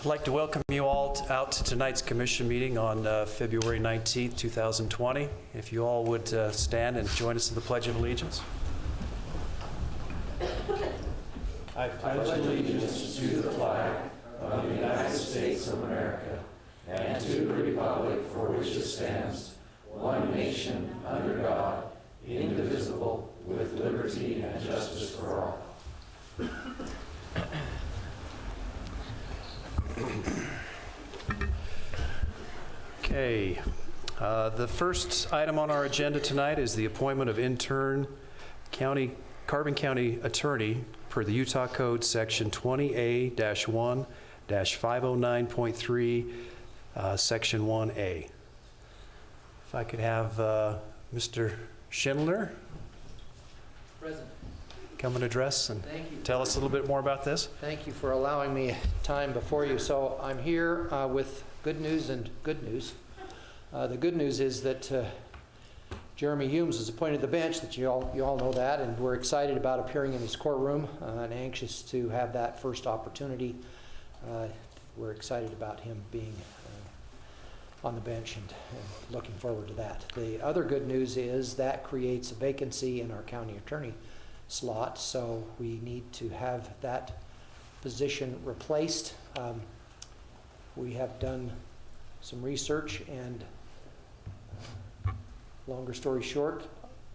I'd like to welcome you all out to tonight's commission meeting on February 19th, 2020. If you all would stand and join us in the Pledge of Allegiance. I pledge allegiance to the flag of the United States of America and to the republic for which it stands, one nation, under God, indivisible, with liberty and justice for all. Okay, the first item on our agenda tonight is the appointment of intern Carbon County attorney per the Utah Code Section 20A-1-509.3, Section 1A. If I could have Mr. Schindler Present. come and address and Thank you. tell us a little bit more about this. Thank you for allowing me time before you. So I'm here with good news and good news. The good news is that Jeremy Humes is appointed to the bench, that you all know that, and we're excited about appearing in his courtroom and anxious to have that first opportunity. We're excited about him being on the bench and looking forward to that. The other good news is that creates a vacancy in our county attorney slot, so we need to have that position replaced. We have done some research, and longer story short,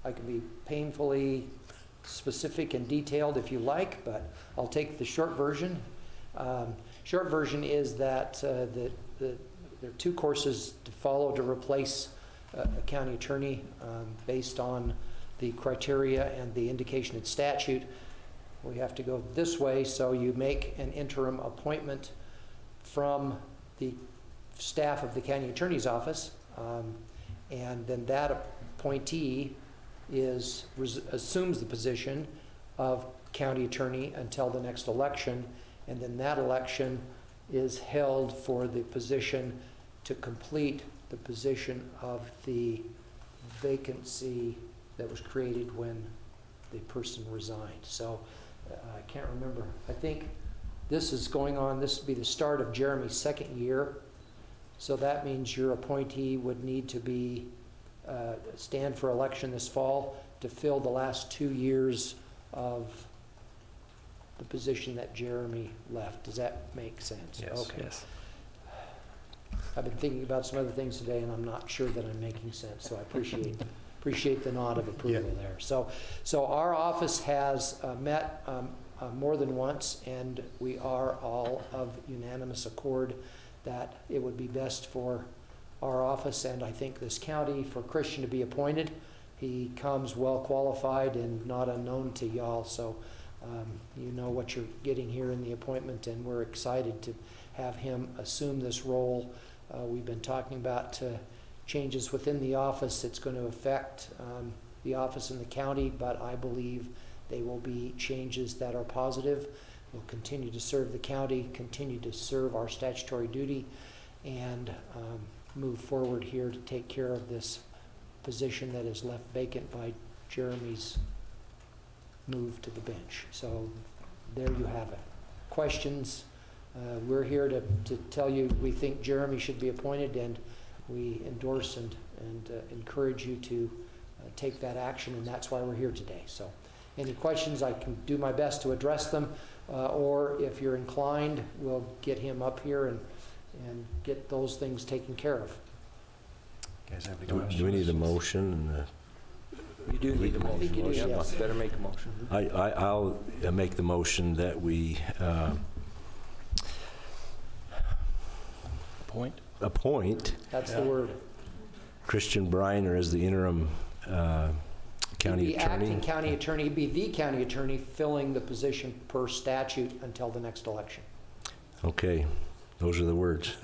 I can be painfully specific and detailed if you like, but I'll take the short version. Short version is that there are two courses to follow to replace a county attorney based on the criteria and the indication in statute. We have to go this way, so you make an interim appointment from the staff of the county attorney's office, and then that appointee assumes the position of county attorney until the next election, and then that election is held for the position to complete the position of the vacancy that was created when the person resigned. So I can't remember. I think this is going on, this would be the start of Jeremy's second year. So that means your appointee would need to be stand for election this fall to fill the last 2 years of the position that Jeremy left. Does that make sense? Yes. Okay. Yes. I've been thinking about some other things today, and I'm not sure that I'm making sense, so I appreciate the nod of approval there. So our office has met more than once, and we are all of unanimous accord that it would be best for our office, and I think this county, for Christian to be appointed. He comes well qualified and not unknown to y'all, so you know what you're getting here in the appointment, and we're excited to have him assume this role. We've been talking about changes within the office. It's going to affect the office in the county, but I believe they will be changes that are positive. We'll continue to serve the county, continue to serve our statutory duty, and move forward here to take care of this position that is left vacant by Jeremy's move to the bench. So there you have it. Questions? We're here to tell you we think Jeremy should be appointed, and we endorse and encourage you to take that action, and that's why we're here today. So any questions, I can do my best to address them, or if you're inclined, we'll get him up here and get those things taken care of. You guys have any Do questions? we need a motion? You do need a I think you do, motion. yes. Better make a motion. I'll make the motion that we appoint That's the word. Christian Briner as the interim county He'd be attorney. acting county attorney, he'd be the county attorney filling the position per statute until the next election. Okay, those are the words.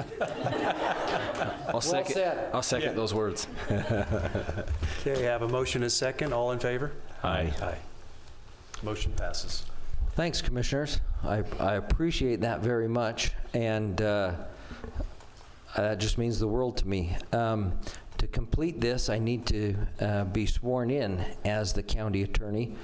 I'll second. said. I'll second those words. Okay, I have a motion and a second. All in favor? Aye. Aye. Motion passes. Thanks, Commissioners. I appreciate that very much, and that just means the world to me. To to complete this, I need to be sworn in as the county attorney.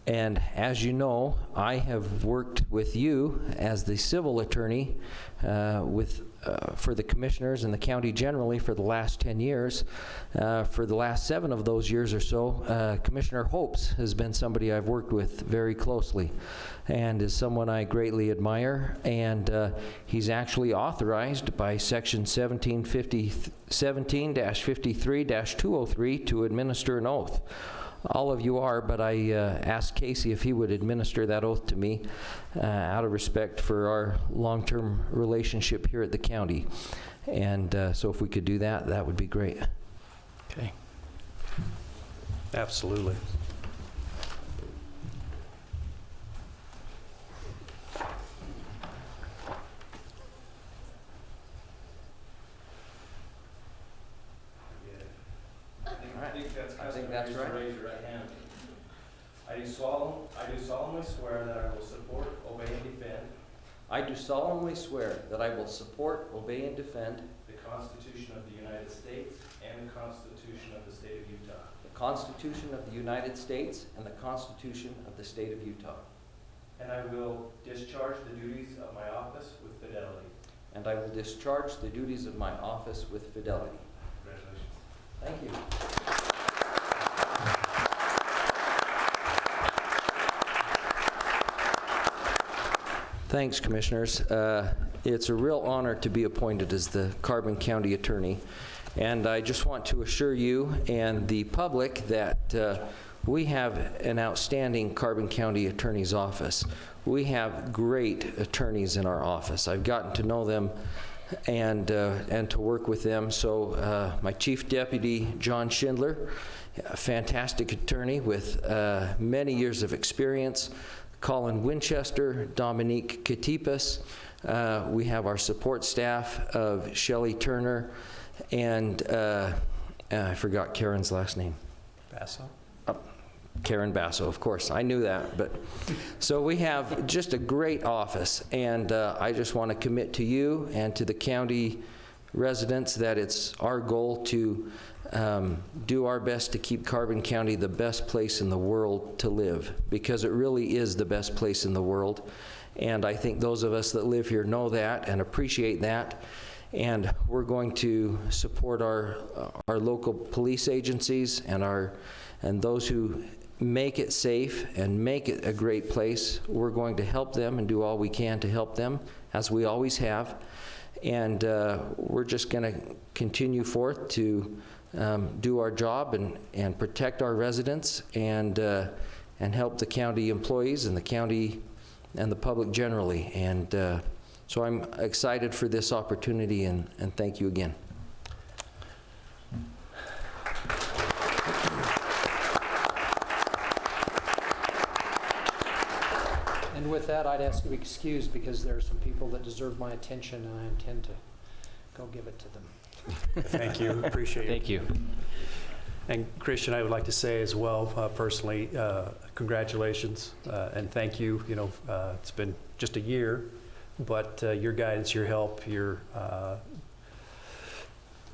And as you know, I have worked with you as the civil attorney for the commissioners and the county generally for the last 10 years. For the last 7 of those years or so, Commissioner Hopes has been somebody I've worked with very closely and is someone I greatly admire. And he's actually authorized by Section 17-53-203 to administer an oath. All of you are, but I asked Casey if he would administer that oath to me out of respect for our long-term relationship here at the county. And so if we could do that, that would be great. Okay. Absolutely. I think that's right. Raise your right hand. I do solemnly swear that I will support, obey, and defend I do solemnly swear that I will support, obey, and defend the Constitution of the United States and the Constitution of the State of Utah. the Constitution of the United States and the Constitution of the State of Utah. And I will discharge the duties of my office with fidelity. And I will discharge the duties of my office with fidelity. Congratulations. Thank you. Thanks, Commissioners. It's a real honor to be appointed as the Carbon County Attorney. And I just want to assure you and the public that we have an outstanding Carbon County Attorney's office. We have great attorneys in our office. I've gotten to know them and to work with them. So my Chief Deputy, John Schindler, a fantastic attorney with many years of experience. Colin Winchester, Dominique Katipas. We have our support staff of Shelley Turner and I forgot Karen's last name. Basso? Karen Basso, of course. I knew that. But so we have just a great office, and I just want to commit to you and to the county residents that it's our goal to do our best to keep Carbon County the best place in the world to live, because it really is the best place in the world. And I think those of us that live here know that and appreciate that. And we're going to support our local police agencies and those who make it safe and make it a great place. We're going to help them and do all we can to help them, as we always have. And we're just going to continue forth to do our job and protect our residents and help the county employees and the county and the public generally. And so I'm excited for this opportunity, and thank you again. And with that, I'd ask you to be excused because there are some people that deserve my attention, and I intend to go give it to them. Thank you. Appreciate it. Thank you. And Christian, I would like to say as well, personally, congratulations and thank you. You know, it's been just a year, but your guidance, your help, your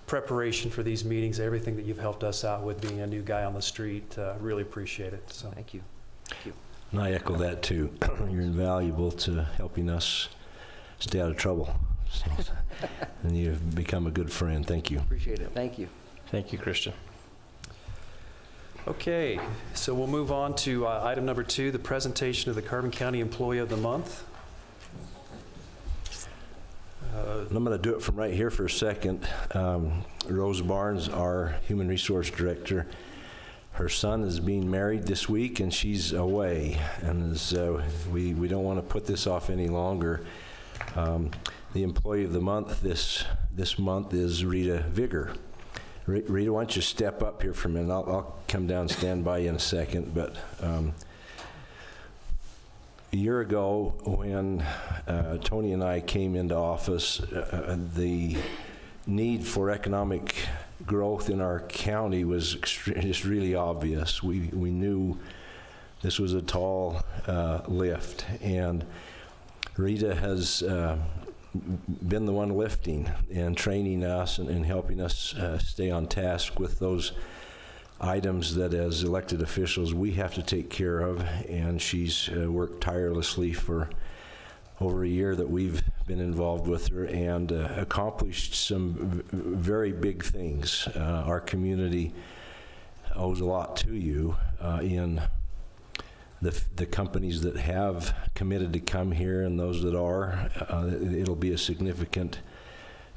preparation for these meetings, everything that you've helped us out with being a new guy on the street, really appreciate it. So Thank you. Thank you. And I echo that too. You're invaluable to helping us stay out of trouble. And you've become a good friend. Thank you. Appreciate it. Thank you. Thank you, Christian. Okay, so we'll move on to item number 2, the presentation of the Carbon County Employee of the Month. And I'm going to do it from right here for a second. Rose Barnes, our Human Resource Director, her son is being married this week and she's away. And we don't want to put this off any longer. The Employee of the Month this month is Rita Vigor. Rita, why don't you step up here for a minute? I'll come down and stand by you in a second. But a year ago, when Tony and I came into office, the need for economic growth in our county was just really obvious. We knew this was a tall lift, and Rita has been the one lifting and training us and helping us stay on task with those items that as elected officials we have to take care of, and she's worked tirelessly for over a year that we've been involved with her and accomplished some very big things. Our community owes a lot to you in the companies that have committed to come here and those that are. It'll be a significant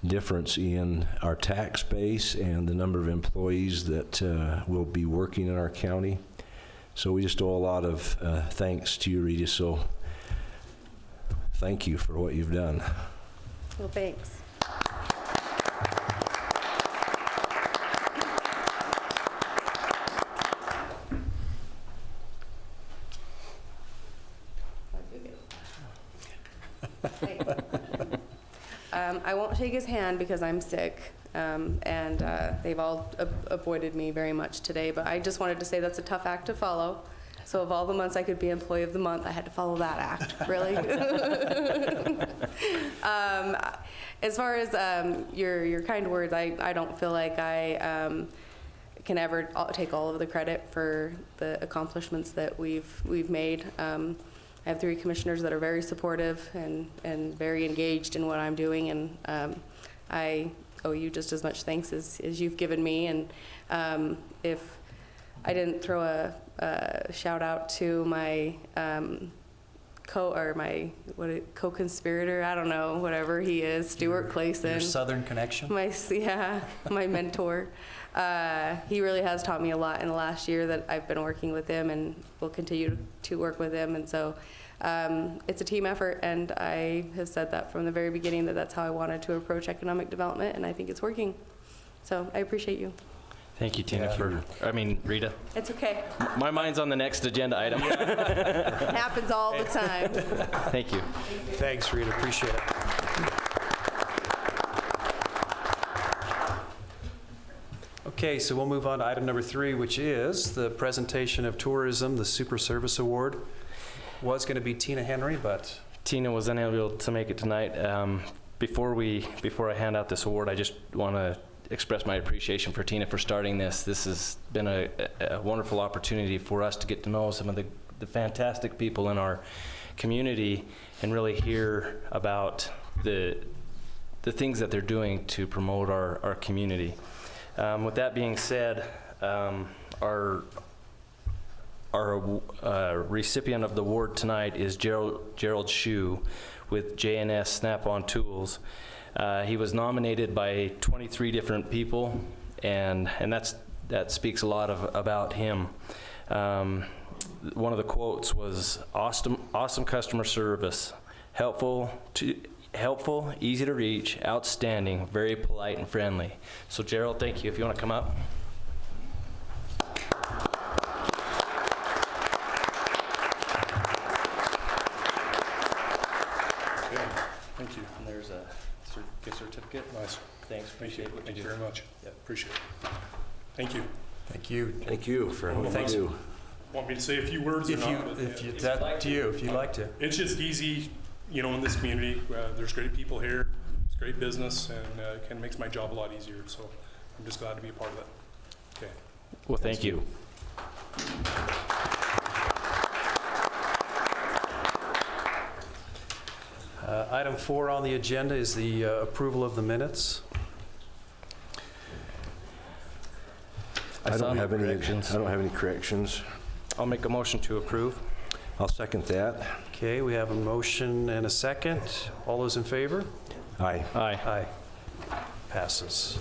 difference in our tax base and the number of employees that will be working in our county. So we just owe a lot of thanks to you, Rita. So thank you for what you've done. Well, thanks. I won't shake his hand because I'm sick, and they've all avoided me very much today, but I just wanted to say that's a tough act to follow. So of all the months I could be Employee of the Month, I had to follow that act, really. As far as your kind words, I don't feel like I can ever take all of the credit for the accomplishments that we've made. I have 3 commissioners that are very supportive and very engaged in what I'm doing, and I owe you just as much thanks as you've given me. And if I didn't throw a shout out to my co-conspirator, I don't know, whatever he is, Stuart Clayson. Your Southern connection? My mentor. He really has taught me a lot in the last year that I've been working with him, and will continue to work with him. And so it's a team effort, and I have said that from the very beginning, that that's how I wanted to approach economic development, and I think it's working. So I appreciate you. Thank you, Tina, Rita. It's okay. My mind's on the next agenda item. It happens all the time. Thank you. Thanks, Rita. Appreciate it. Okay, so we'll move on to item number 3, which is the presentation of tourism, the Super Service Award. Was going to be Tina Henry, but Tina was unable to make it tonight. Before I hand out this award, I just want to express my appreciation for Tina for starting this. This has been a wonderful opportunity for us to get to know some of the fantastic people in our community and really hear about the things that they're doing to promote our community. With that being said, our recipient of the award tonight is Gerald Shue with JNS Snap-on Tools. He was nominated by 23 different people, and that speaks a lot about him. One of the quotes was, awesome customer service, helpful, easy to reach, outstanding, very polite and friendly. So Gerald, thank you. If you want to come up. Thank you. And there's a gift certificate. Nice. Thanks. Appreciate what you do. Thank you very much. Yep. Appreciate it. Thank you. thank you. Thank you for what you do. Want me to say a few words or not? It's up to you, if you'd like to. It's just easy, in this community. There's great people here. It's great business, and it kind of makes my job a lot easier. So I'm just glad to be a part of it. Okay. Well, thank you. Item 4 on the agenda is the approval of the minutes. I don't have any corrections. I'll make a motion to approve. I'll second that. Okay, we have a motion and a second. All those in favor? Aye. Aye. Aye. Passes.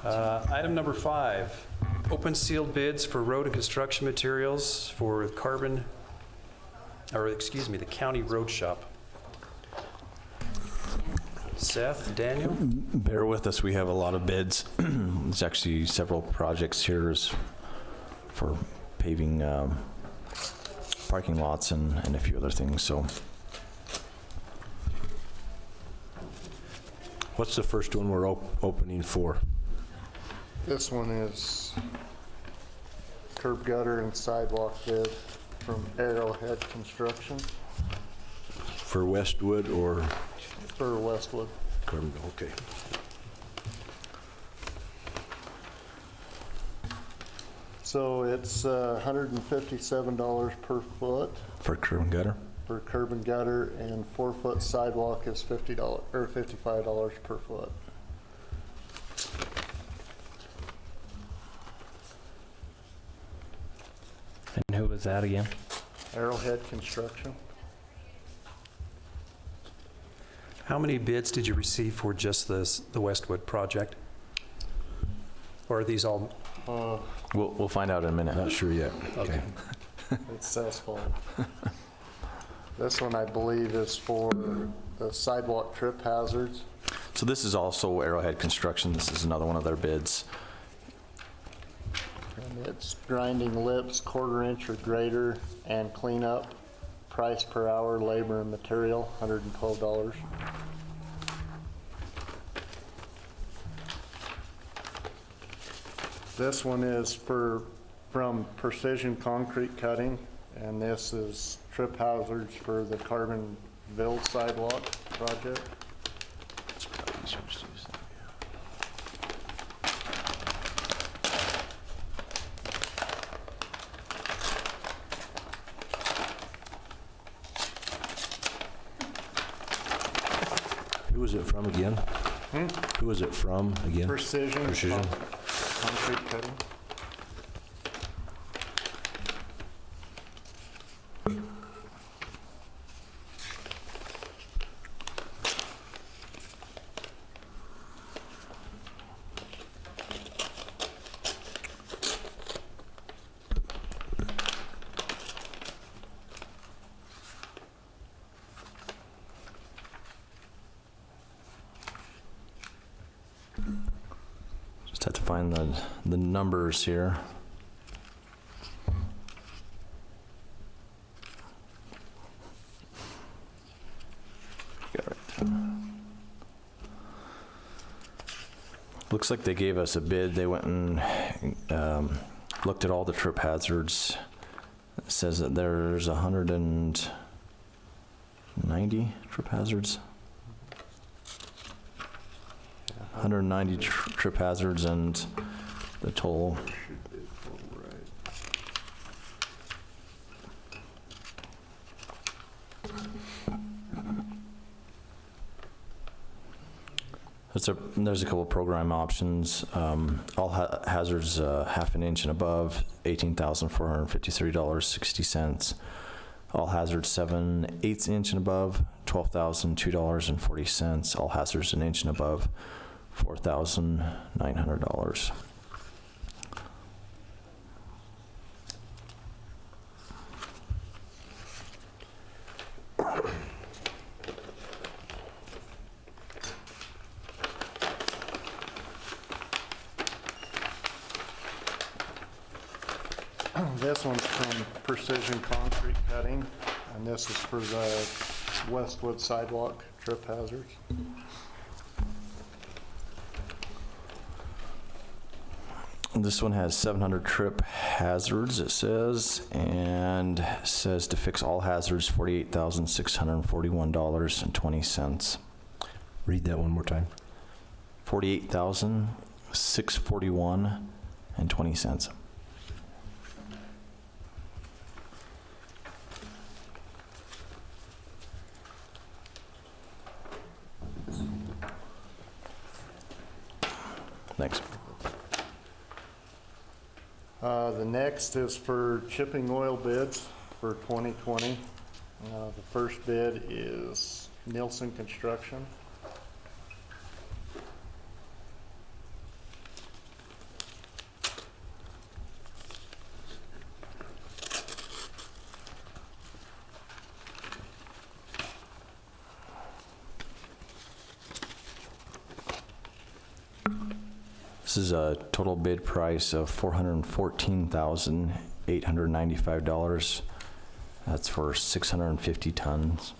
Item number 5, open sealed bids for road and construction materials for the county road shop. Seth, Daniel? Bear with us, we have a lot of bids. There's actually several projects here for paving parking lots and a few other things, so. What's the first one we're opening for? This one is curb gutter and sidewalk bid from Arrowhead Construction. For Westwood or for Westwood. Carbondale? Okay. So it's $157 per foot For curb and gutter? for curb and gutter, and 4-foot sidewalk is $50 or $55 per foot. And who was that again? Arrowhead Construction. How many bids did you receive for just the Westwood project? Or are these all, We'll find out in a minute. Not sure yet. okay. It's asphalt. This one, I believe, is for the sidewalk trip hazards. So this is also Arrowhead Construction. This is another one of their bids. And it's grinding lips, 1/4 inch or greater, and cleanup. Price per hour, labor and material, $112. This one is from Precision Concrete Cutting, and this is trip hazards for the Carbonville sidewalk project. Who was it from again? Who was it from again? Precision Precision. Concrete Cutting. Just have to find the numbers here. Got it right there. Looks like they gave us a bid. They went and looked at all the trip hazards. It says that there's 190 trip hazards. 190 trip hazards, and the total. There's a couple program options. All hazards 1/2 inch and above, $18,453.60. All hazards 7/8 inch and above, $12,002.40. All hazards 1 inch and above, $4,900. This one's from Precision Concrete Cutting, and this is for the Westwood sidewalk trip hazards. This one has 700 trip hazards, it says, and says to fix all hazards, $48,641.20. Read that one more time. $48,641.20. Thanks. The next is for chipping oil bids for 2020. The first bid is Nielsen Construction. This is a total bid price of $414,895. That's for 650 tons.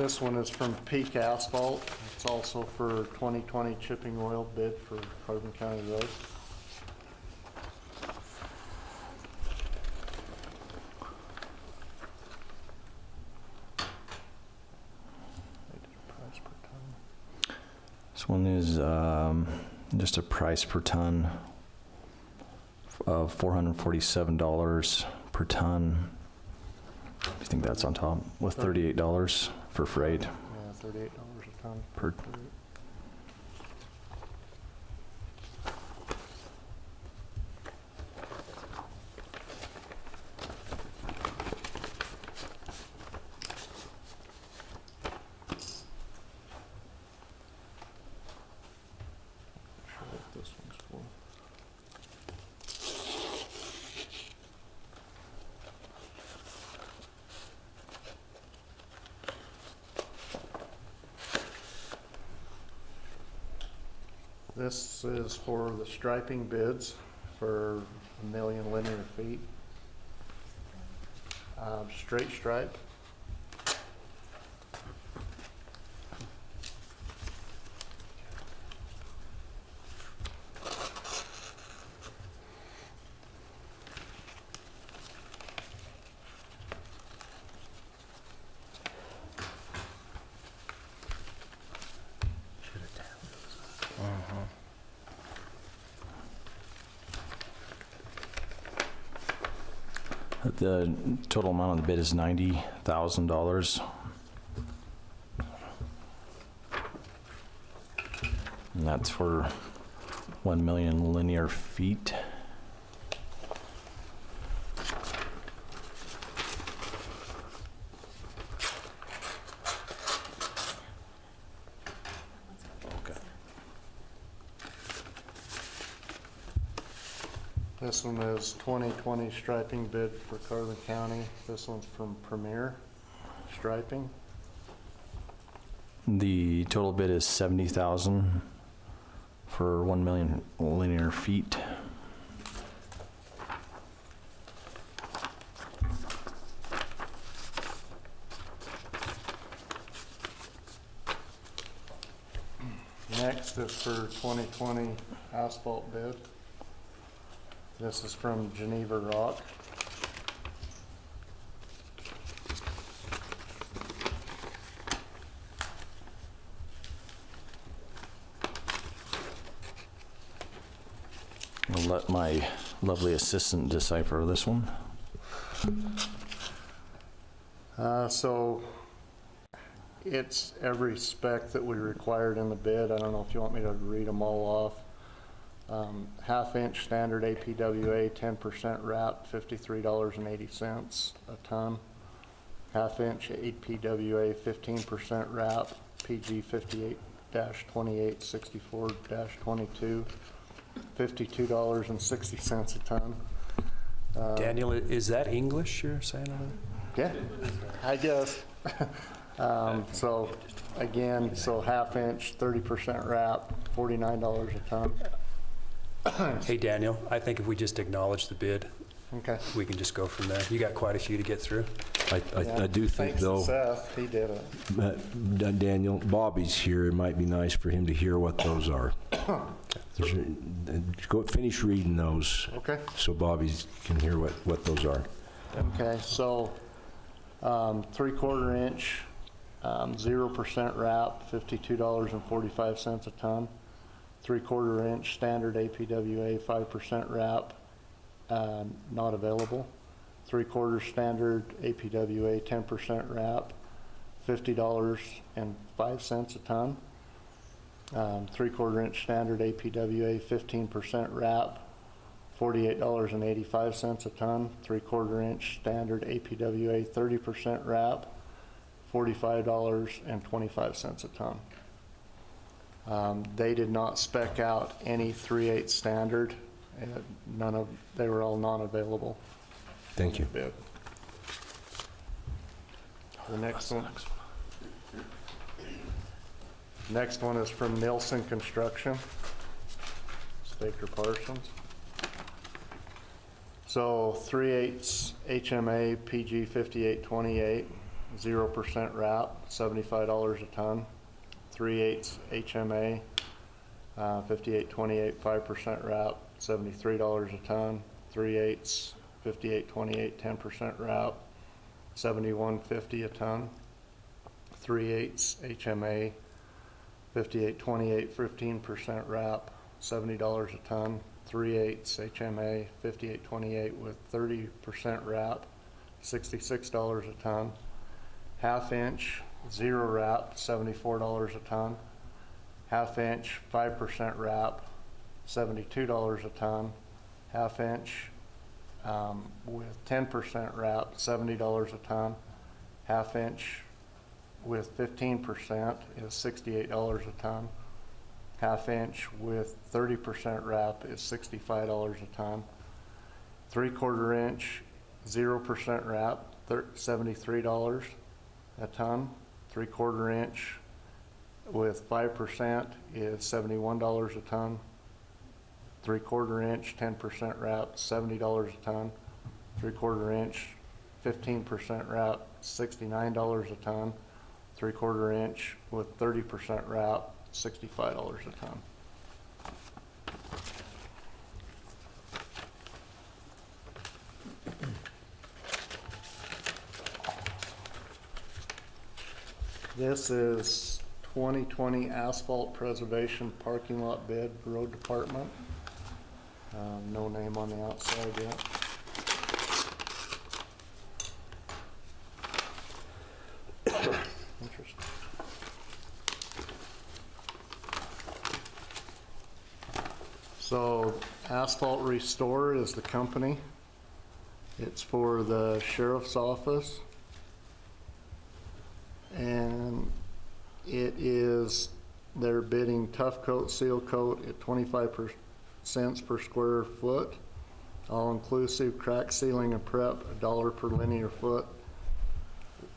This one is from Peak Asphalt. It's also for 2020 chipping oil bid for Carbon County Road. This one is just a price per ton of $447 per ton. Do you think that's on top? With $38 for freight Yeah, $38 a ton. per. Sure what this one's for. This is for the striping bids for 1 million linear feet. Straight stripe. The total amount on the bid is $90,000. And that's for 1 million linear feet. This one is 2020 striping bid for Carbon County. This one's from Premier Striping. The total bid is $70,000 for 1 million linear feet. Next is for 2020 asphalt bid. This is from Geneva Rock. I'll let my lovely assistant decipher this one. So it's every spec that we required in the bid. I don't know if you want me to read them all off. Half-inch standard APWA, 10% wrap, $53.80 a ton. Half-inch APWA, 15% wrap, PG 58-2864-22, $52.60 a ton. Daniel, is that English you're saying over there? Yeah, I guess. So again, so half-inch, 30% wrap, $49 a ton. Hey, Daniel, I think if we just acknowledge the bid, Okay. we can just go from there. You got quite a few to get through. I do think, Thanks to though, Seth, he did it. Daniel, Bobby's here. It might be nice for him to hear what those are. Go finish reading those Okay. so Bobby can hear what those are. Okay, so 3/4 inch, 0% wrap, $52.45 a ton. 3/4 inch standard APWA, 5% wrap, not available. 3/4 standard APWA, 10% wrap, $50.05 a ton. 3/4 inch standard APWA, 15% wrap, $48.85 a ton. 3/4 inch standard APWA, 30% wrap, $45.25 a ton. They did not spec out any 3/8 standard. They were all non-available. Thank you. Bid. The next one. Next one is from Nielsen Construction, Staker Parsons. So 3/8 HMA PG 5828, 0% wrap, $75 a ton. 3/8 HMA, 5828, 5% wrap, $73 a ton. 3/8 5828, 10% wrap, $71.50 a ton. 3/8 HMA, 5828, 15% wrap, $70 a ton. 3/8 HMA, 5828 with 30% wrap, $66 a ton. 1/2 inch, 0 wrap, $74 a ton. 1/2 inch, 5% wrap, $72 a ton. 1/2 inch with 10% wrap, $70 a ton. 1/2 inch with 15% is $68 a ton. 1/2 inch with 30% wrap is $65 a ton. 3/4 inch, 0% wrap, $73 a ton. 3/4 inch with 5% is $71 a ton. 3/4 inch, 10% wrap, $70 a ton. 3/4 inch, 15% wrap, $69 a ton. 3/4 inch with 30% wrap, $65 a ton. This is 2020 asphalt preservation parking lot bid, road department. No name on the outside yet. Interesting. So Asphalt Restore is the company. It's for the sheriff's office. And it is, they're bidding tough coat, seal coat at 25 cents per square foot. All inclusive crack sealing and prep, $1 per linear foot.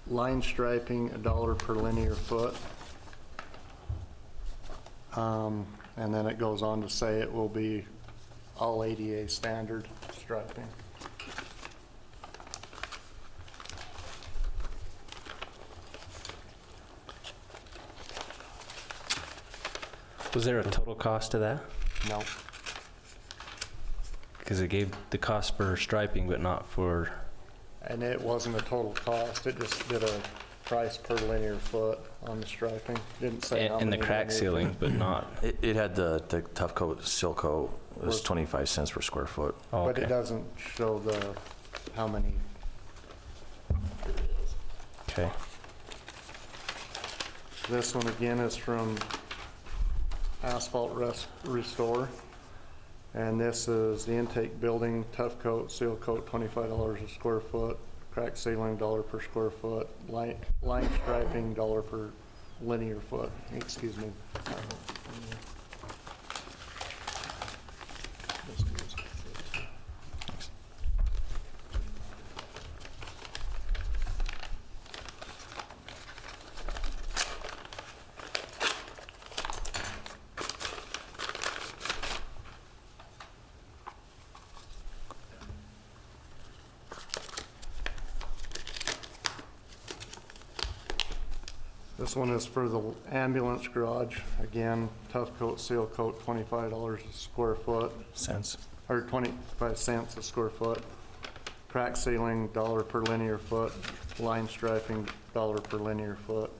Line striping, $1 per linear foot. And then it goes on to say it will be all ADA standard striping. Was there a total cost to that? No. Because it gave the cost for striping, but not for... And it wasn't a total cost, it just did a price per linear foot on the striping. Didn't say how And the many crack linear sealing, feet. but not... It had the tough coat, seal coat, was 25 cents per square foot. Oh, But it okay. doesn't show the, how many. Okay. This one again is from Asphalt Restore. And this is the intake building, tough coat, seal coat, $25 a square foot. Crack sealing, $1 per square foot. Line striping, $1 per linear foot. Excuse me. This one is for the ambulance garage. Again, tough coat, seal coat, $25 a square foot, Cents. or 25 cents a square foot. Crack sealing, $1 per linear foot. Line striping, $1 per linear foot.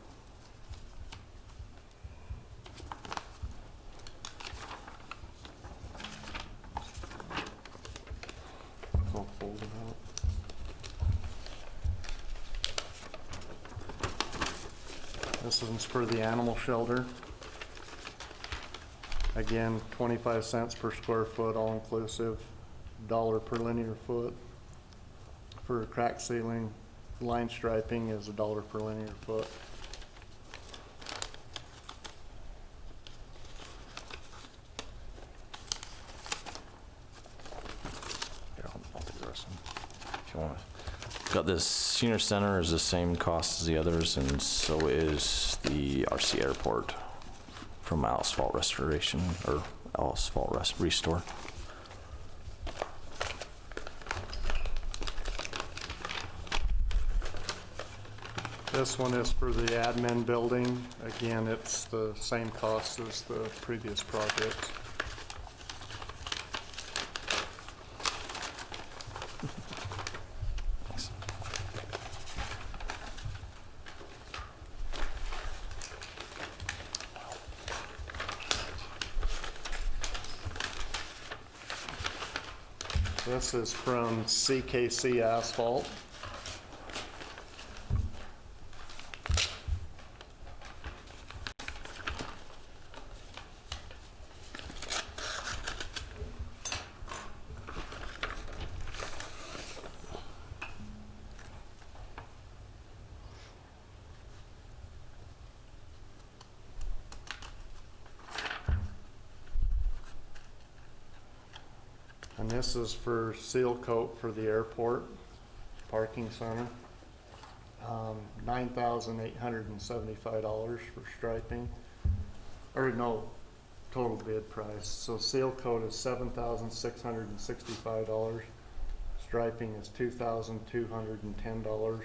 I'll fold it out. This one's for the animal shelter. Again, 25 cents per square foot, all inclusive, $1 per linear foot. For crack sealing, line striping is $1 per linear foot. Here, I'll do the rest of them if you want. Got this senior center is the same cost as the others, and so is the RC Airport from Asphalt Restoration, or Asphalt Restore. This one is for the admin building. Again, it's the same cost as the previous project. This is from CKC Asphalt. And this is for seal coat for the airport parking center. $9,875 for striping, or no, total bid price. So seal coat is $7,665. Striping is $2,210.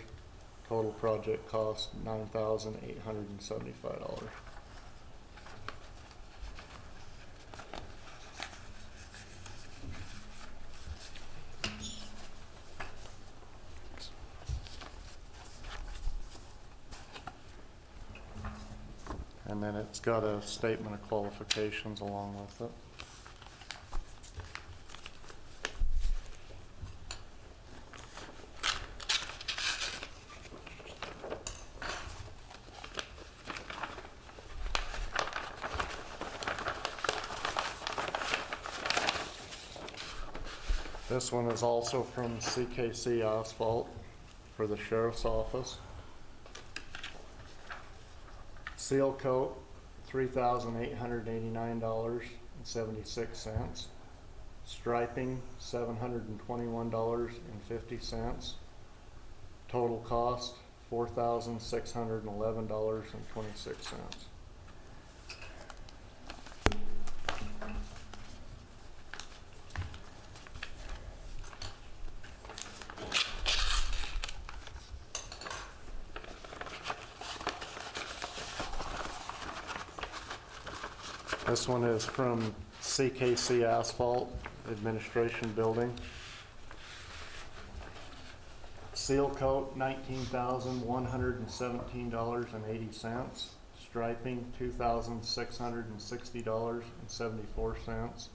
Total project cost $9,875. And then it's got a statement of qualifications along with it. This one is also from CKC Asphalt for the Sheriff's Office. Seal coat, $3,889.76. Striping, $721.50. Total cost, $4,611.26. This one is from CKC Asphalt Administration Building. Seal coat, $19,117.80. Striping, $2,660.74.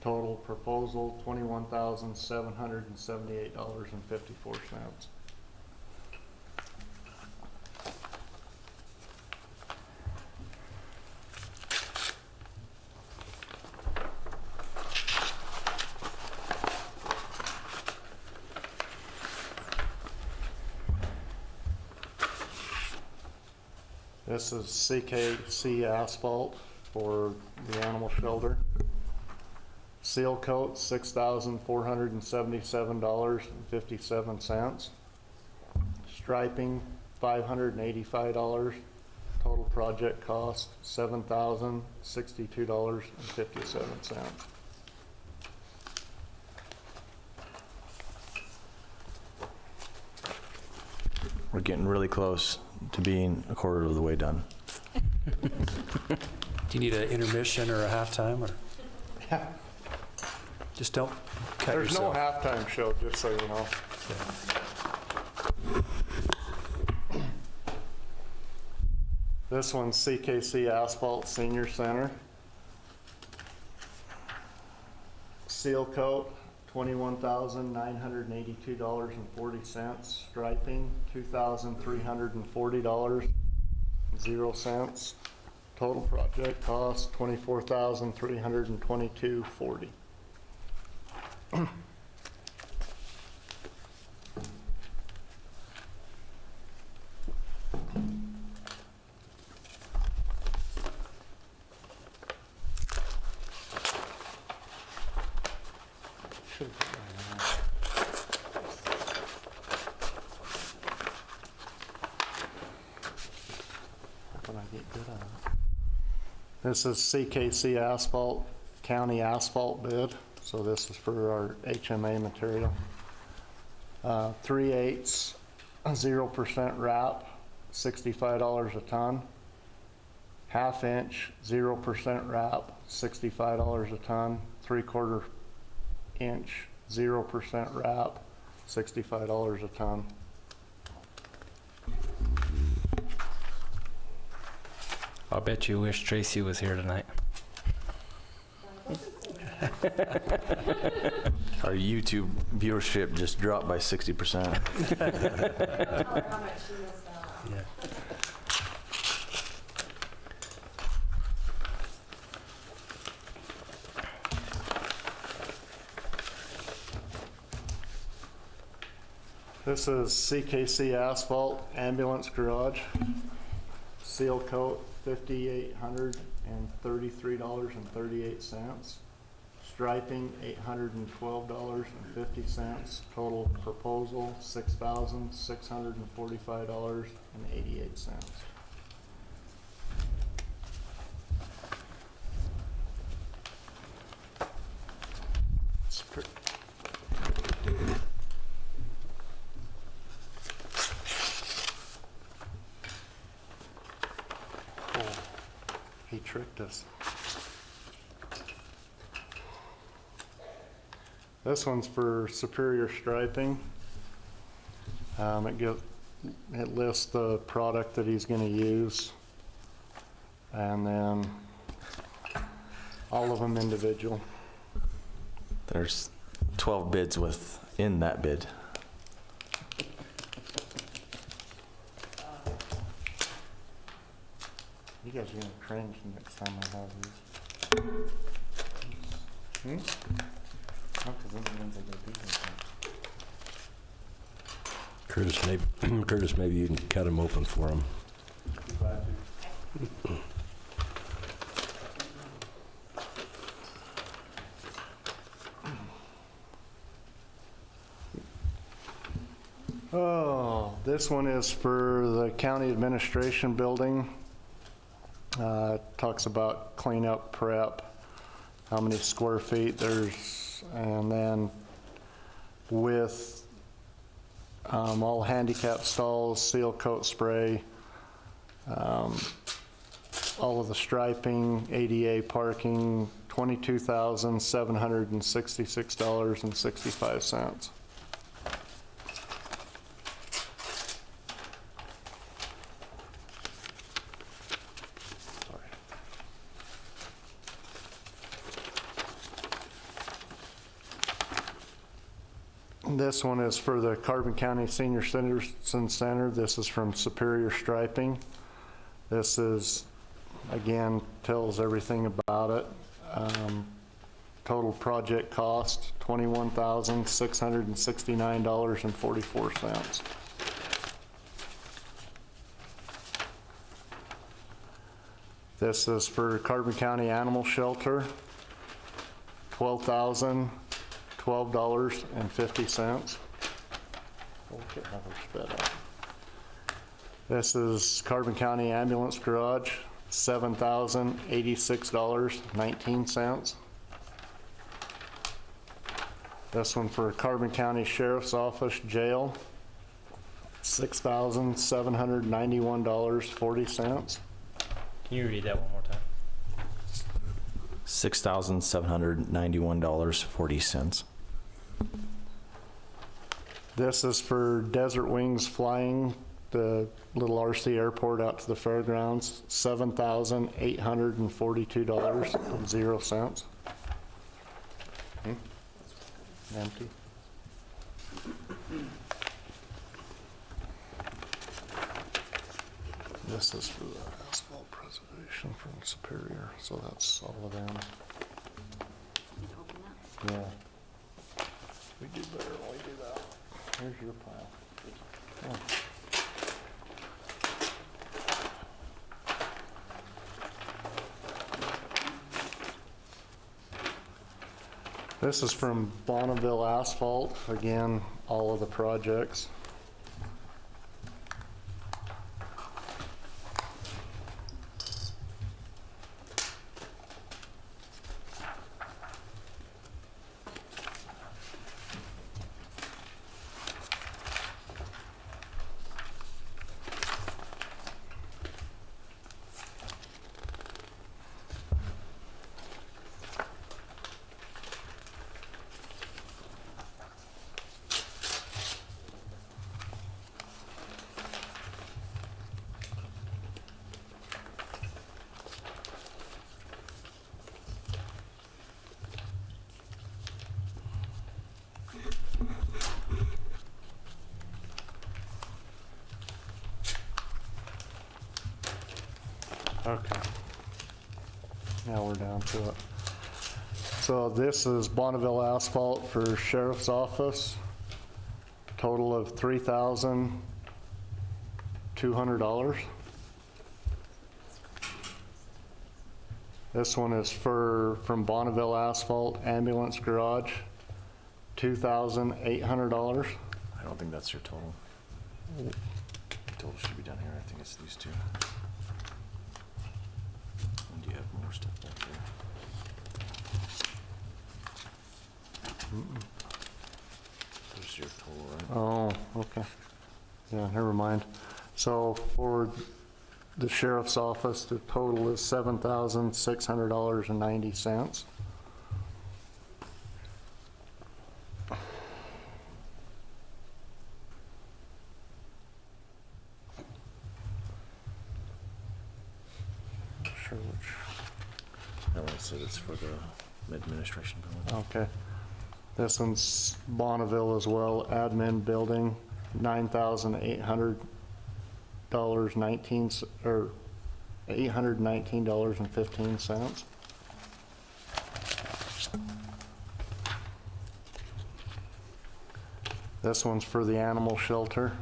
Total proposal, $21,778.54. This is CKC Asphalt for the animal shelter. Seal coat, $6,477.57. Striping, $585. Total project cost, $7,062.57. We're getting really close to being a quarter of the way done. Do you need an intermission or a halftime, or? Just don't cut There's yourself. no halftime show, just so you know. This one's CKC Asphalt Senior Center. Seal coat, $21,982.40. Striping, $2,340.00. Total project cost, $24,322.40. This is CKC Asphalt, county asphalt bid. So this is for our HMA material. 3/8, 0% wrap, $65 a ton. Half inch, 0% wrap, $65 a ton. 3/4 inch, 0% wrap, $65 a ton. I'll bet you wish Tracy was here tonight. Our YouTube viewership just dropped by 60%. Yeah. This is CKC Asphalt Ambulance Garage. Seal coat, $5,833.38. Striping, $812.50. Total proposal, $6,645.88. He tricked us. This one's for Superior Striping. It lists the product that he's going to use, and then all of them individual. There's 12 bids within that bid. You guys are going to cringe the next time I have these. No, 'cause then it means I go deep in them. Curtis, maybe you can cut them open for him. Oh, this one is for the county administration building. Talks about cleanup, prep, how many square feet there's, and then with all handicap stalls, seal coat spray, all of the striping, ADA parking, $22,766.65. This one is for the Carbon County Senior Citizen Center. This is from Superior Striping. This is, again, tells everything about it. Total project cost, $21,669.44. This is for Carbon County Animal Shelter, $12,012.50. Look at how they're sped up. This is Carbon County Ambulance Garage, $7,086.19. This one for Carbon County Sheriff's Office Jail, $6,791.40. Can you read that one more time? $6,791.40. This is for Desert Wings Flying, the little RC airport out to the fairgrounds, $7,842.00. Empty. This is for the asphalt preservation from Superior, so that's all of them. Yeah. We do better when we do that. Here's your pile. Yeah. This is from Bonneville Asphalt, again, all of the projects. Okay. Now we're down to it. So this is Bonneville Asphalt for Sheriff's Office. Total of $3,200. This one is from Bonneville Asphalt Ambulance Garage, $2,800. I don't think that's your total. Total should be down here. I think it's these two. And do you have more stuff back there? There's your total, right? Oh, okay. Yeah, never mind. So for the sheriff's office, the total is $7,600.90. Sure which. That one said it's for the administration building. Okay. This one's Bonneville as well, admin building, $9,800.19, or $819.15. This one's for the animal shelter.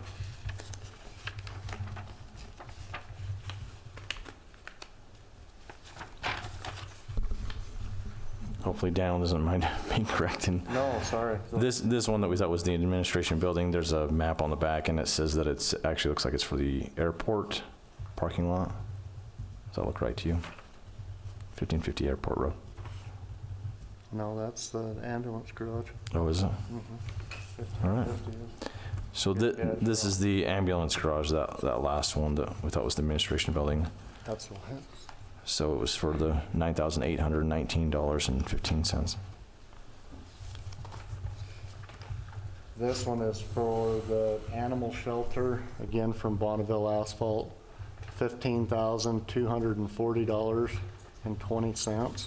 Hopefully Daniel doesn't mind being corrected. No, sorry. This one that we thought was the administration building, there's a map on the back and it says that it's actually looks like it's for the airport parking lot. Does that look right to you? 1550 Airport Road. No, that's the ambulance garage. Oh, is it? All right. 1550 is. So this is the ambulance garage, that last one that we thought was the administration building. That's what it is. So it was for the $9,819.15. This one is for the animal shelter, again from Bonneville Asphalt, $15,240.20.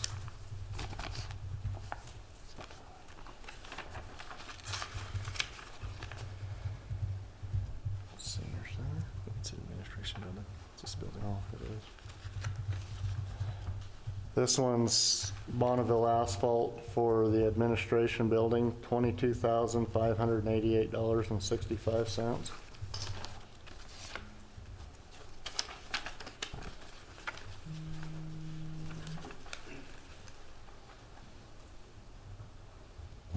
Senior Center? It's an administration building. It's this building. Oh, it is. This one's Bonneville Asphalt for the administration building, $22,588.65.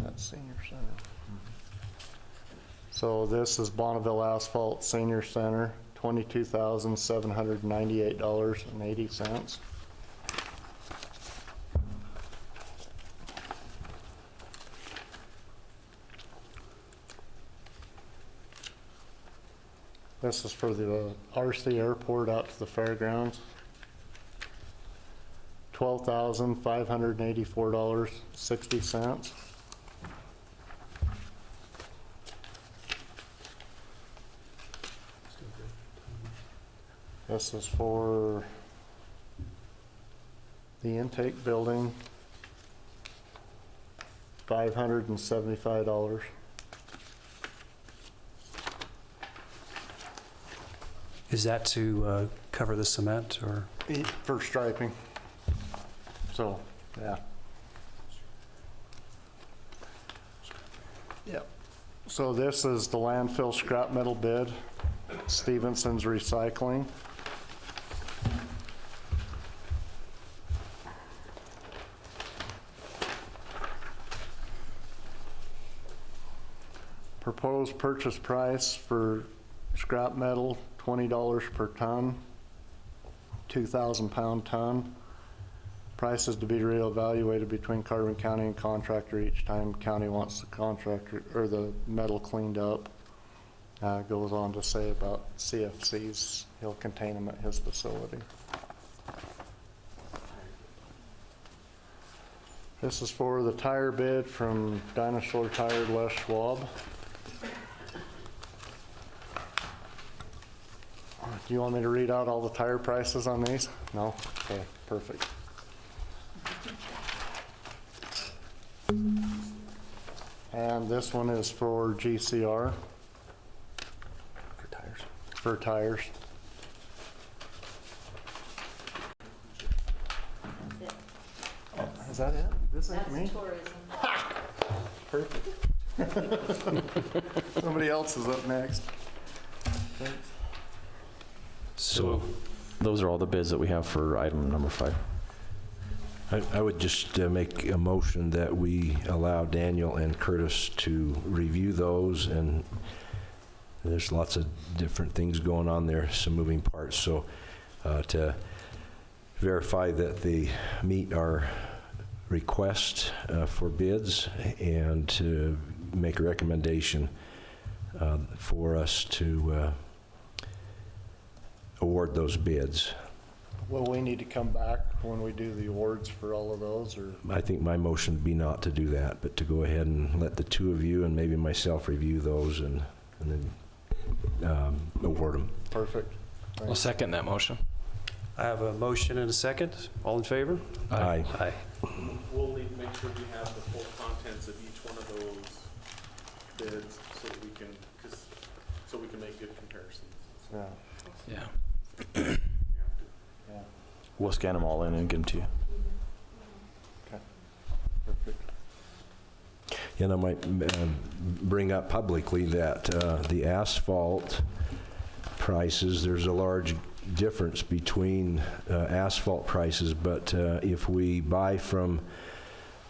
That's Senior Center. So this is Bonneville Asphalt Senior Center, $22,798.80. This is for the RC Airport out to the fairgrounds. $12,584.60. This is for the intake building, $575. Is that to cover the cement, or? For striping. So, yeah. Yep. So this is the landfill scrap metal bid, Stevenson's Recycling. Proposed purchase price for scrap metal, $20 per ton, 2,000 pound ton. Prices to be reevaluated between Carbon County and contractor each time county wants the contractor or the metal cleaned up. Goes on to say about CFCs, he'll contain them at his facility. This is for the tire bid from Dinosaur Tire Les Schwab. Do you want me to read out all the tire prices on these? No? Okay, perfect. And this one is for GCR. For tires. For tires. that it? This ain't me? tourism. Perfect. Somebody else is up next. Thanks. So those are all the bids that we have for item number 5. I would just make a motion that we allow Daniel and Curtis to review those, and there's lots of different things going on there, some moving parts, so to verify that they meet our request for bids and to make a recommendation for us to award those bids. Will we need to come back when we do the awards for all of those, or? I think my motion would be not to do that, but to go ahead and let the two of you and maybe myself review those and then award them. Perfect. I'll second that motion. I have a motion and a second. All in favor? Aye. Aye. We'll need to make sure we have the full contents of each one of those bids so that we can, so we can make good comparisons. Yeah. Yeah. Yeah. We'll scan them all in and get them to you. Okay. Perfect. And I might bring up publicly that the asphalt prices, there's a large difference between asphalt prices, but if we buy from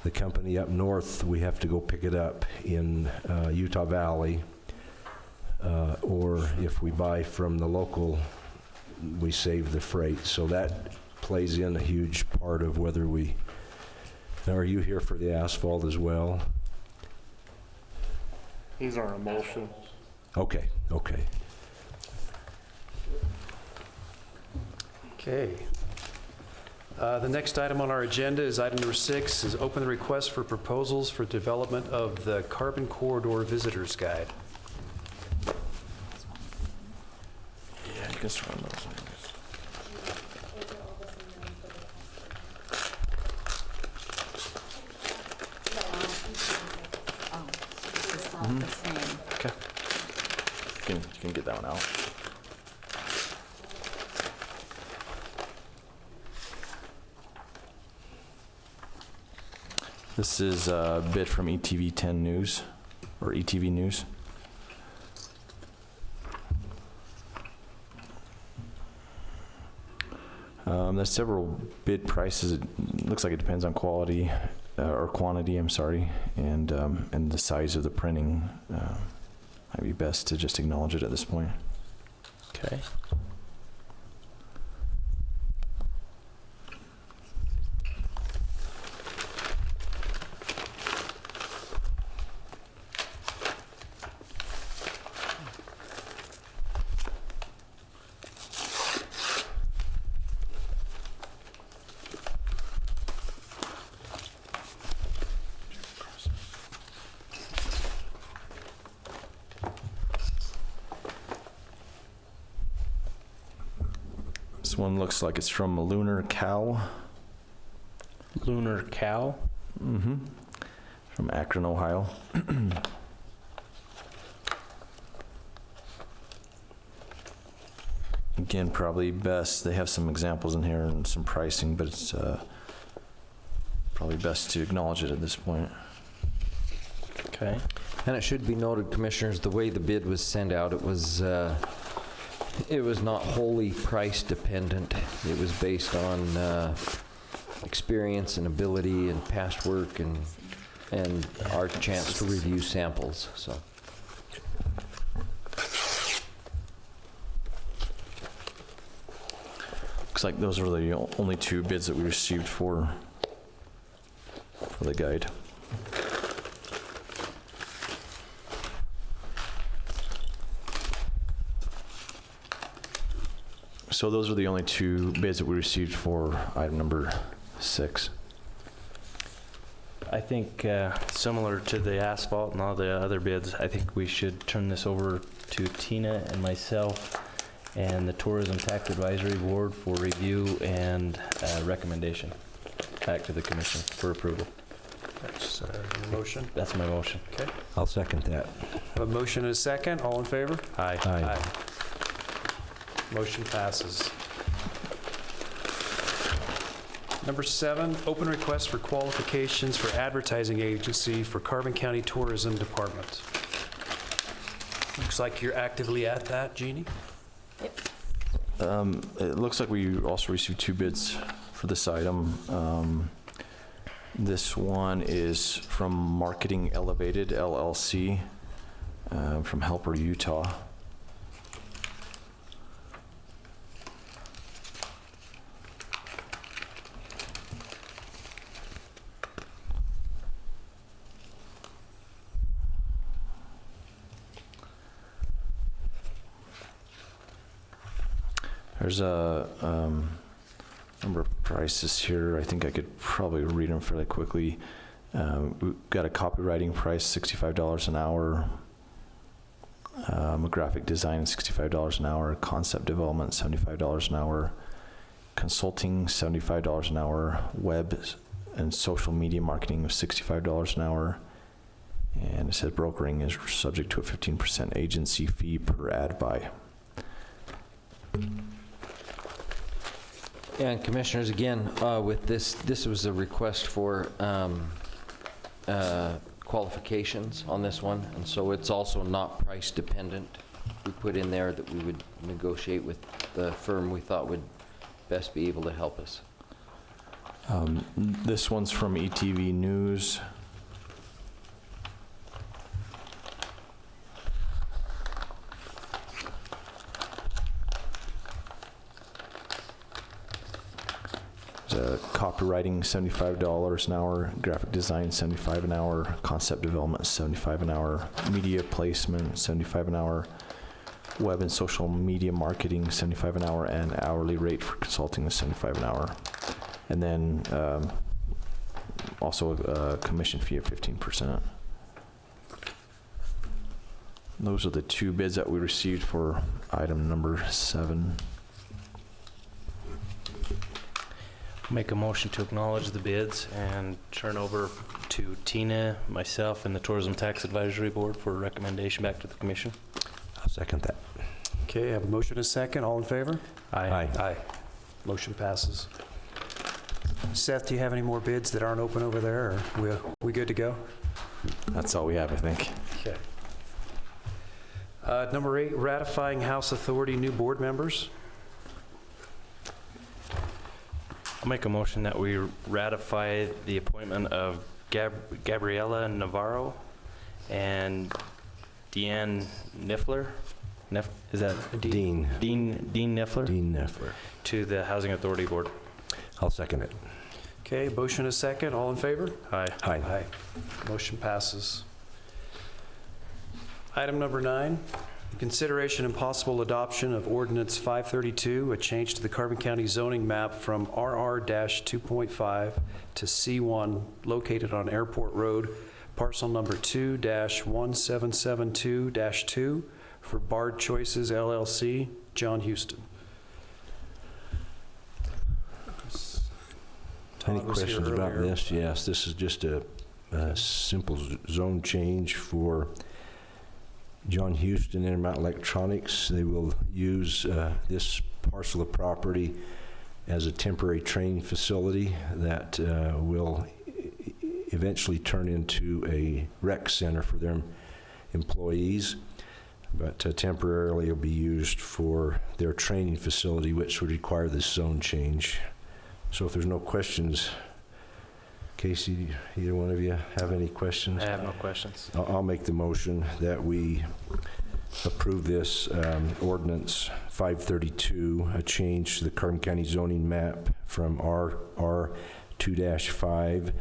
the company up north, we have to go pick it up in Utah Valley, or if we buy from the local, we save the freight. So that plays in a huge part of whether we... Now, are you here for the asphalt as well? He's our emulsion. Okay, okay. Okay. The next item on our agenda is item number 6, is open the request for proposals for development of the Carbon Corridor Visitors Guide. Yeah, you can run those. The same. Okay. You can get that one out. This is a bid from ETV 10 News, or ETV News. There's several bid prices. It looks like it depends on quality, or quantity, I'm sorry, and the size of the printing. Might be best to just acknowledge it at this point. Okay. This one looks like it's from Lunar Cow. Lunar Cow? Mm-hmm. From Akron, Ohio. Again, probably best, they have some examples in here and some pricing, but it's probably best to acknowledge it at this point. Okay. And it should be noted, Commissioners, the way the bid was sent out, it was not wholly price dependent. It was based on experience and ability and past work and our chance to review samples, so. Looks like those are the only 2 bids that we received for the guide. So those are the only 2 bids that we received for item number 6. I think similar to the asphalt and all the other bids, I think we should turn this over to Tina and myself and the Tourism Tax Advisory Board for review and recommendation back to the commission for approval. That's your motion. That's my motion. Okay. I'll second that. Have a motion and a second. All in favor? Aye. Aye. Motion passes. Number 7, open request for qualifications for advertising agency for Carbon County Tourism Department. Looks like you're actively at that, Jeannie? It looks like we also received 2 bids for this item. This one is from Marketing Elevated LLC from Helper, Utah. There's a number of prices here. I think I could probably read them fairly quickly. We've got a copywriting price, $65 an hour. A graphic design, $65 an hour. Concept development, $75 an hour. Consulting, $75 an hour. Web and social media marketing of $65 an hour. And it says brokering is subject to a 15% agency fee per ad buy. And Commissioners, again, with this was a request for qualifications on this one, and so it's also not price dependent. We put in there that we would negotiate with the firm we thought would best be able to help us. This one's from ETV News. Copywriting, $75 an hour. Graphic design, $75 an hour. Concept development, $75 an hour. Media placement, $75 an hour. Web and social media marketing, $75 an hour. And hourly rate for consulting is $75 an hour. And then also a commission fee of 15%. Those are the 2 bids that we received for item number 7. Make a motion to acknowledge the bids and turn over to Tina, myself, and the Tourism Tax Advisory Board for a recommendation back to the Commission. I'll second that. Okay, I have a motion and a second. All in favor? Aye. Aye. Motion passes. Seth, do you have any more bids that aren't open over there, or we good to go? That's all we have, I think. Okay. Number 8, ratifying House Authority new board members. I'll make a motion that we ratify the appointment of Gabriela Navarro and Deanne Niffler. Is that Dean. Dean Niffler? Dean Niffler. To the Housing Authority Board. I'll second it. Okay, motion and a second. All in favor? Aye. Aye. Aye. Motion passes. Item number 9, consideration and possible adoption of Ordinance 532, a change to the Carbon County zoning map from RR-2.5 to C1, located on Airport Road, parcel number 2-1772-2, for Bard Choices LLC, John Houston. Any Todd was here questions about earlier. this? Yes, this is just a simple zone change for John Houston Intermountain Electronics. They will use this parcel of property as a temporary training facility that will eventually turn into a rec center for their employees, but temporarily it'll be used for their training facility, which would require this zone change. So if there's no questions, Casey, either one of you have any questions? I have no questions. I'll make the motion that we approve this ordinance 532, a change to the Carbon County zoning map from RR2-5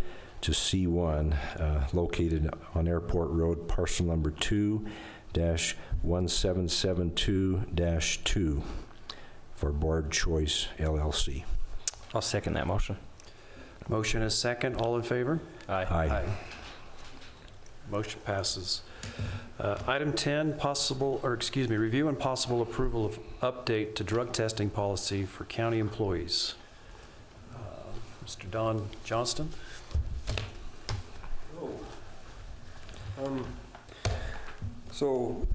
to C1, located on Airport Road, parcel number 2-1772-2 for Bard Choice LLC. I'll second that motion. Motion is second. All in favor? Aye. Motion passes. Item 10, review and possible approval of update to drug testing policy for county employees. Mr. Don Johnston? So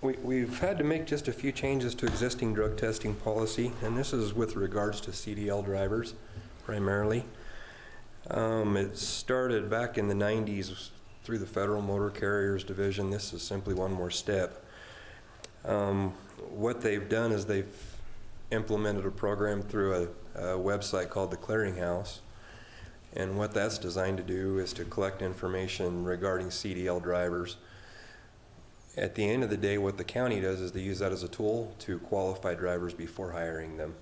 we've had to make just a few changes to existing drug testing policy, and this is with regards to CDL drivers. primarily. It started back in the 90s through the Federal Motor Carriers Division. This is simply one more step. What they've done is they've implemented a program through a website called the Clearinghouse. And what that's designed to do is to collect information regarding CDL drivers. At the end of the day, what the county does is they use that as a tool to qualify drivers before hiring them.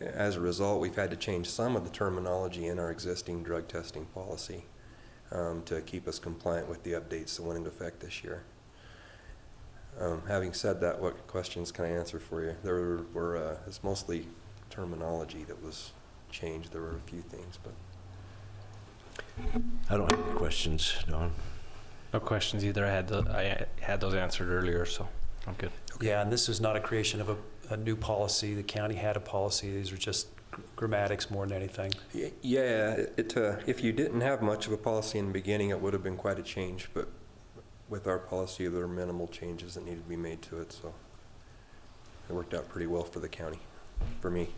As a result, we've had to change some of the terminology in our existing drug testing policy to keep us compliant with the updates that went into effect this year. Having said that, what questions can I answer for you? There were, it's mostly terminology that was changed. There were a few things, but. I don't have any questions, Don. No questions either. I had those answered earlier, so I'm good. Yeah, and this is not a creation of a new policy. The county had a policy. These are just grammatics more than anything. Yeah, if you didn't have much of a policy in the beginning, it would have been quite a change, but with our policy, there are minimal changes that needed to be made to it, so it worked out pretty well for the county, for me.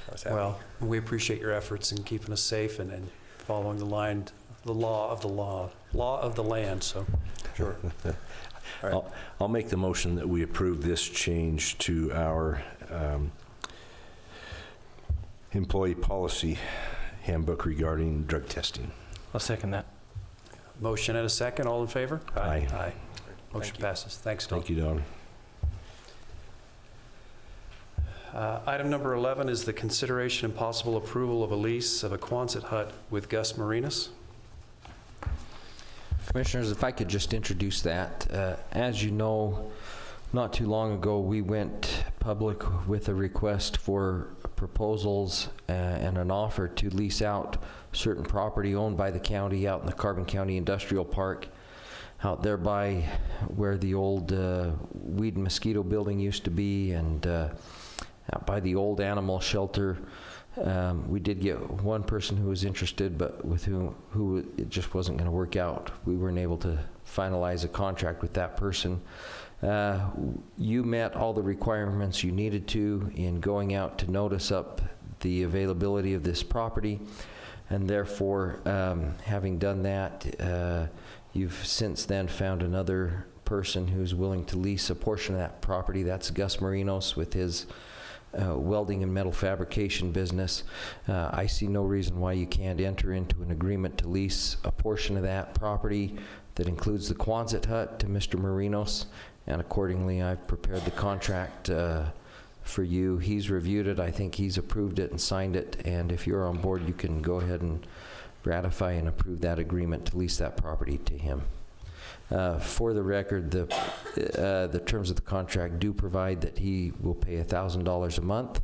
I was happy. Well, we appreciate your efforts in keeping us safe and following the law of the land, so. Sure. All right. I'll make the motion that we approve this change to our employee policy handbook regarding drug testing. I'll second that. Motion and a second. All in favor? Aye. Aye. Motion passes. Thanks, Don. Thank you, Don. Item number 11 is the consideration and possible approval of a lease of a Quonset hut with Gus Marinas. Commissioners, if I could just introduce that. As you know, not too long ago, we went public with a request for proposals and an offer to lease out certain property owned by the county out in the Carbon County Industrial Park, out there by where the old weed and mosquito building used to be, and out by the old animal shelter. We did get one person who was interested, but with who it just wasn't going to work out. We weren't able to finalize a contract with that person. You met all the requirements you needed to in going out to notice up the availability of this property, and therefore, having done that, you've since then found another person who's willing to lease a portion of that property. That's Gus Marinos with his welding and metal fabrication business. I see no reason why you can't enter into an agreement to lease a portion of that property that includes the Quonset hut to Mr. Marinos, and accordingly I've prepared the contract for you. He's reviewed it. I think he's approved it and signed it, and if you're on board, you can go ahead and ratify and approve that agreement to lease that property to him. For the record, the terms of the contract do provide that he will pay $1,000 a month,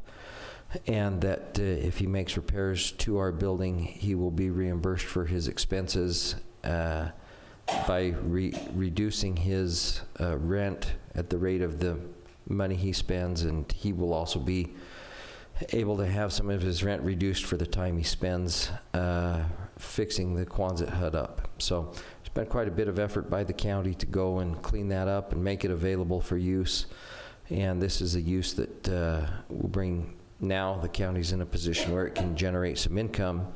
and that if he makes repairs to our building, he will be reimbursed for his expenses by reducing his rent at the rate of the money he spends, and he will also be able to have some of his rent reduced for the time he spends fixing the Quonset hut up. So it's been quite a bit of effort by the county to go and clean that up and make it available for use. And this is a use that will bring, now the county's in a position where it can generate some income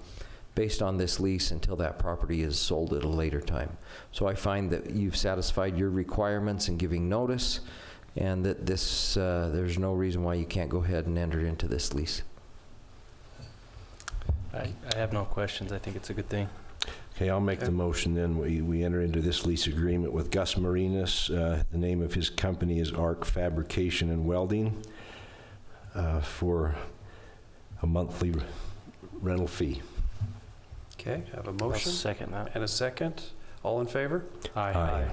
based on this lease until that property is sold at a later time. So I find that you've satisfied your requirements in giving notice, and that this, there's no reason why you can't go ahead and enter into this lease. I have no questions. I think it's a good thing. Okay, I'll make the motion then. We enter into this lease agreement with Gus Marinas. The name of his company is ARC Fabrication and Welding for a monthly rental fee. Okay, I have a I'll motion second that. and a second. All in favor? Aye.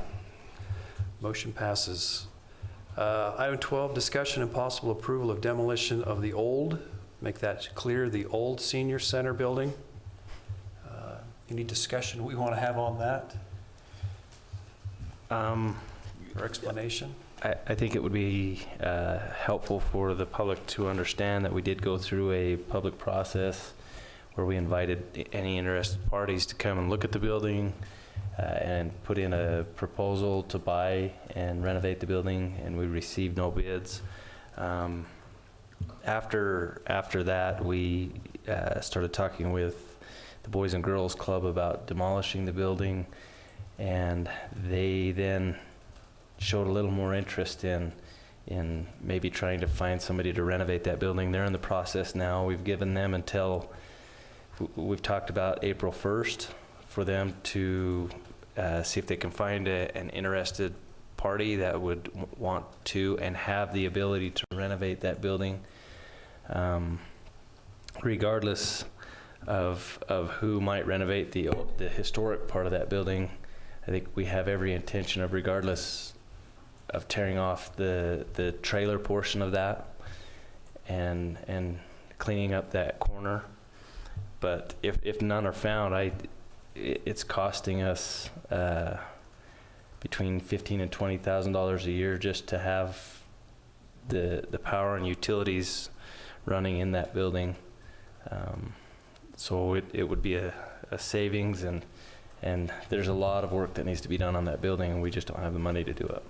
Motion passes. Item 12, discussion and possible approval of demolition of the old, make that clear, the old senior center building. Any discussion we want to have on that or explanation? I think it would be helpful for the public to understand that we did go through a public process where we invited any interested parties to come and look at the building and put in a proposal to buy and renovate the building, and we received no bids. After that, we started talking with the Boys and Girls Club about demolishing the building, and they then showed a little more interest in maybe trying to find somebody to renovate that building. They're in the process now. We've given them until, we've talked about April 1st for them to see if they can find an interested party that would want to and have the ability to renovate that building. Regardless of who might renovate the historic part of that building, I think we have every intention of, regardless of tearing off the trailer portion of that and cleaning up that corner. But if none are found, it's costing us between $15,000 and $20,000 a year just to have the power and utilities running in that building. So it would be a savings, and there's a lot of work that needs to be done on that building, and we just don't have the money to do it.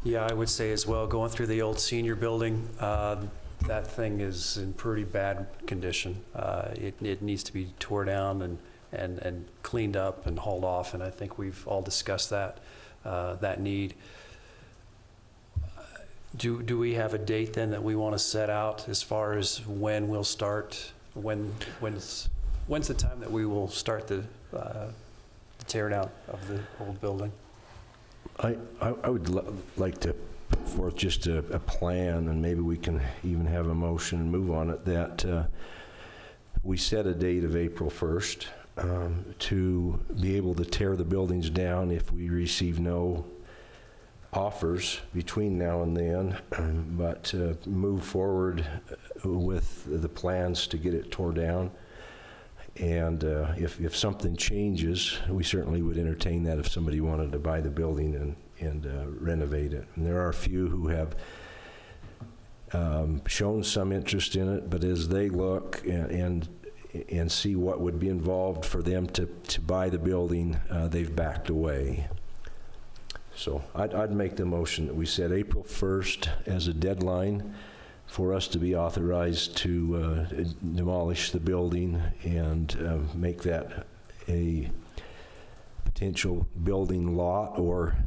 Yeah, I would say as well, going through the old senior building, that thing is in pretty bad condition. It needs to be tore down and cleaned up and hauled off, and I think we've all discussed that need. Do we have a date then that we want to set out as far as when we'll start? When's the time that we will start the tear down of the old building? I would like to put forth just a plan, and maybe we can even have a motion and move on it, that we set a date of April 1st to be able to tear the buildings down if we receive no offers between now and then, but move forward with the plans to get it tore down. And if something changes, we certainly would entertain that if somebody wanted to buy the building and renovate it. And there are a few who have shown some interest in it, but as they look and see what would be involved for them to buy the building, they've backed away. So I'd make the motion that we set April 1st as a deadline for us to be authorized to demolish the building and make that a potential building lot or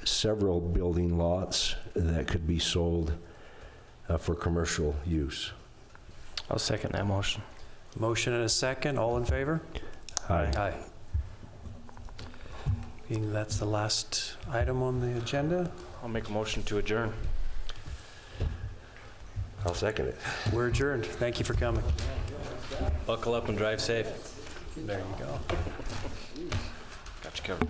several building lots that could be sold for commercial use. I'll second that motion. Motion and a second. All in favor? Aye. Aye. Being that's the last item on the agenda, I'll make a motion to adjourn. I'll second it. we're adjourned. Thank you for coming. Buckle up and drive safe. There you go. Got you covered.